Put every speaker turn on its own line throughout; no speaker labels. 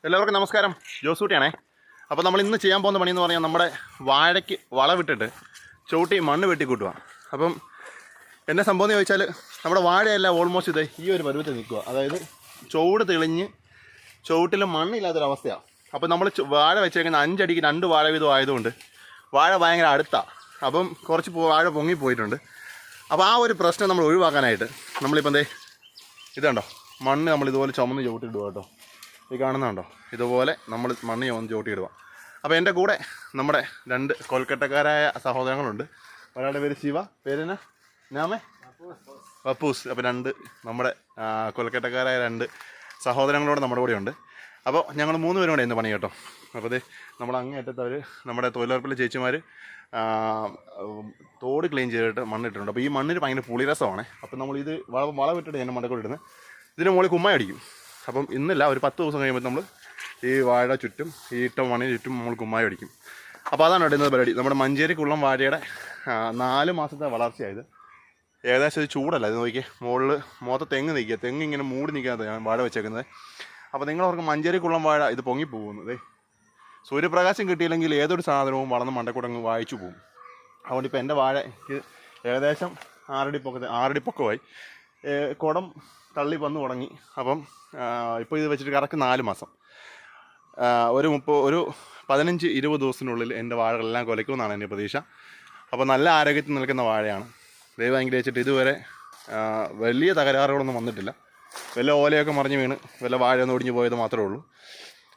എല്ലാവർക്കും നമസ്കാരം. ജോസൂട്ടിയാണേ. അപ്പോൾ നമ്മൾ ഇന്ന് ചെയ്യാൻ പോകുന്ന പണിയെന്ന് പറഞ്ഞാൽ നമ്മുടെ വാഴയ്ക്ക് വളവിട്ടിട്ട് ചവിട്ടി മണ്ണ് വെട്ടിക്കൂട്ടുക. അപ്പം എന്നെ സംഭവം എന്ന് ചോദിച്ചാൽ നമ്മുടെ വാഴയെല്ലാം ഓൾമോസ്റ്റ് ഇത് ഈ ഒരു പരുവത്തിൽ നിൽക്കുക. അതായത് ചുവട് തെളിഞ്ഞ് ചുവട്ടിൽ മണ്ണില്ലാത്തൊരവസ്ഥയാണ്. അപ്പോൾ നമ്മൾ വാഴ വെച്ചേക്കുന്ന 5 അടിക്ക് 2 വാഴ വീതം ആയതുകൊണ്ട് വാഴ ഭയങ്കര അടുത്താണ്. അപ്പം കുറച്ച് വാഴ പൊങ്ങിപ്പോയിട്ടുണ്ട്. അപ്പോൾ ആ ഒരു പ്രശ്നം നമ്മൾ ഒഴിവാക്കാനായിട്ട് നമ്മളിപ്പോൾ എന്തേ ഇതുണ്ടോ മണ്ണ് നമ്മൾ ഇതുപോലെ ചുമന്ന് ചവിട്ടിയിടുക കേട്ടോ. ഈ കാണുന്നുണ്ടോ, ഇതുപോലെ നമ്മൾ മണ്ണ് ചുമന്ന് ചവിട്ടിയിടുക. അപ്പോൾ എൻ്റെ കൂടെ നമ്മുടെ 2 കൊൽക്കട്ടക്കാരായ സഹോദരങ്ങളുണ്ട്. ഒരാളുടെ പേര് ശിവ, പേരെന്നാ ഞാമേ പപ്പൂസ്. അപ്പോൾ 2 നമ്മുടെ കൊൽക്കട്ടക്കാരായ 2 സഹോദരങ്ങളോട് നമ്മുടെ കൂടെ ഉണ്ട്. അപ്പോൾ ഞങ്ങൾ 3 പേരും കൂടെ ഇന്ന് പണി കേട്ടോ. അപ്പോൾ ഇത് നമ്മൾ അങ്ങേയറ്റത്ത് അവർ നമ്മുടെ തൊഴിലുറപ്പിലെ ചേച്ചിമാർ തോട് ക്ലീൻ ചെയ്തിട്ട് മണ്ണിട്ടിട്ടുണ്ട്. അപ്പോൾ ഈ മണ്ണിന് ഭയങ്കര പുളിരസമാണ്. അപ്പോൾ നമ്മളിത് വളവിട്ടിട്ട് ഞാൻ മണ്ടക്കൂടെ ഇടുന്നത് ഇതിന് മുകളിൽ കുമ്മായി അടിക്കും. അപ്പം ഇന്നില്ല, ഒരു 10 ദിവസം കഴിയുമ്പോൾ നമ്മൾ ഈ വാഴ ചുറ്റും ഈ ഇട്ട മണ്ണിന് ചുറ്റും നമ്മൾ കുമ്മായി അടിക്കും. അപ്പോൾ അതാണ് ഇടുന്നത് പരിപാടി. നമ്മുടെ മഞ്ചേരിക്കുള്ളം വാഴയുടെ 4 മാസത്തെ വളർച്ചയായത്. ഏകദേശം ഇത് ചൂടല്ല, ഇത് നോക്കിയേ, മുകളിൽ മൊത്തം തെങ്ങ് നിൽക്കുക, തെങ്ങ് ഇങ്ങനെ മൂടി നിൽക്കാത്ത ഞാൻ വാഴ വെച്ചേക്കുന്നത്. അപ്പോൾ നിങ്ങളവർക്ക് മഞ്ചേരിക്കുള്ളം വാഴ ഇത് പൊങ്ങിപ്പോകുന്നത് സൂര്യപ്രകാശം കിട്ടിയില്ലെങ്കിൽ ഏതൊരു സാധനവും വളർന്ന് മണ്ടക്കൂടങ്ങ് വായിച്ചു പോകും. അതുകൊണ്ട് ഇപ്പോൾ എൻ്റെ വാഴ ഏകദേശം 6 അടി പൊക്കമായി, കുടം തള്ളി വന്ന് തുടങ്ങി. അപ്പം ഇപ്പോൾ ഇത് വെച്ചിട്ട് കറക്റ്റ് 4 മാസം, ഒരു 15-20 ദിവസത്തിനുള്ളിൽ എൻ്റെ വാഴകളെല്ലാം കുലയ്ക്കുമെന്നാണ് എൻ്റെ പ്രതീക്ഷ. അപ്പോൾ നല്ല ആരോഗ്യത്തിൽ നിൽക്കുന്ന വാഴയാണ്. ദൈവം അനുഗ്രഹിച്ചിട്ട് ഇതുവരെ വലിയ തകരാറുകളൊന്നും വന്നിട്ടില്ല. വല്ല ഓലയൊക്കെ മറിഞ്ഞ് വീണ് വല്ല വാഴയൊന്നും ഒടിഞ്ഞു പോയത് മാത്രമേ ഉള്ളൂ.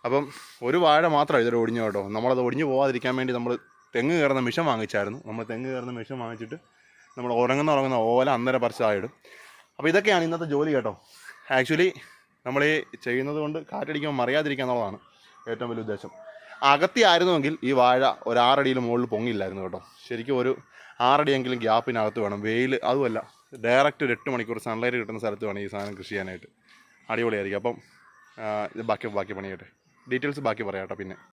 അപ്പം ഒരു വാഴ മാത്രമാണ് ഇതൊരു ഒടിഞ്ഞു കേട്ടോ. നമ്മളത് ഒടിഞ്ഞു പോകാതിരിക്കാൻ വേണ്ടി നമ്മൾ തെങ്ങ് കയറുന്ന മിഷൻ വാങ്ങിച്ചായിരുന്നു. നമ്മൾ തെങ്ങ് കയറുന്ന മിഷൻ വാങ്ങിച്ചിട്ട് നമ്മൾ ഉറങ്ങുന്ന ഓല അന്നേരം പറിച്ചായിടും. അപ്പോൾ ഇതൊക്കെയാണ് ഇന്നത്തെ ജോലി കേട്ടോ. ആക്ച്വലി നമ്മൾ ഈ ചെയ്യുന്നത് കൊണ്ട് കാറ്റടിക്കുമ്പോൾ മറിയാതിരിക്കുക എന്നുള്ളതാണ് ഏറ്റവും വലിയ ഉദ്ദേശം. അകത്തി ആയിരുന്നുവെങ്കിൽ ഈ വാഴ ഒരു 6 അടിയിൽ മുകളിൽ പൊങ്ങില്ലായിരുന്നു കേട്ടോ. ശരിക്കും ഒരു 6 അടിയെങ്കിലും ഗ്യാപ്പിനകത്ത് വേണം. വെയിൽ അതുമല്ല, ഡയറക്റ്റ് ഒരു 8 മണിക്കൂർ സൺലൈറ്റ് കിട്ടുന്ന സ്ഥലത്ത് വേണം ഈ സാധനം കൃഷി ചെയ്യാനായിട്ട്. അടിപൊളിയായിരിക്കും. അപ്പം ഇത് ബാക്കി പണി ചെയ്യട്ടെ, ഡീറ്റെയിൽസ് ബാക്കി പറയാം കേട്ടോ. പിന്നെ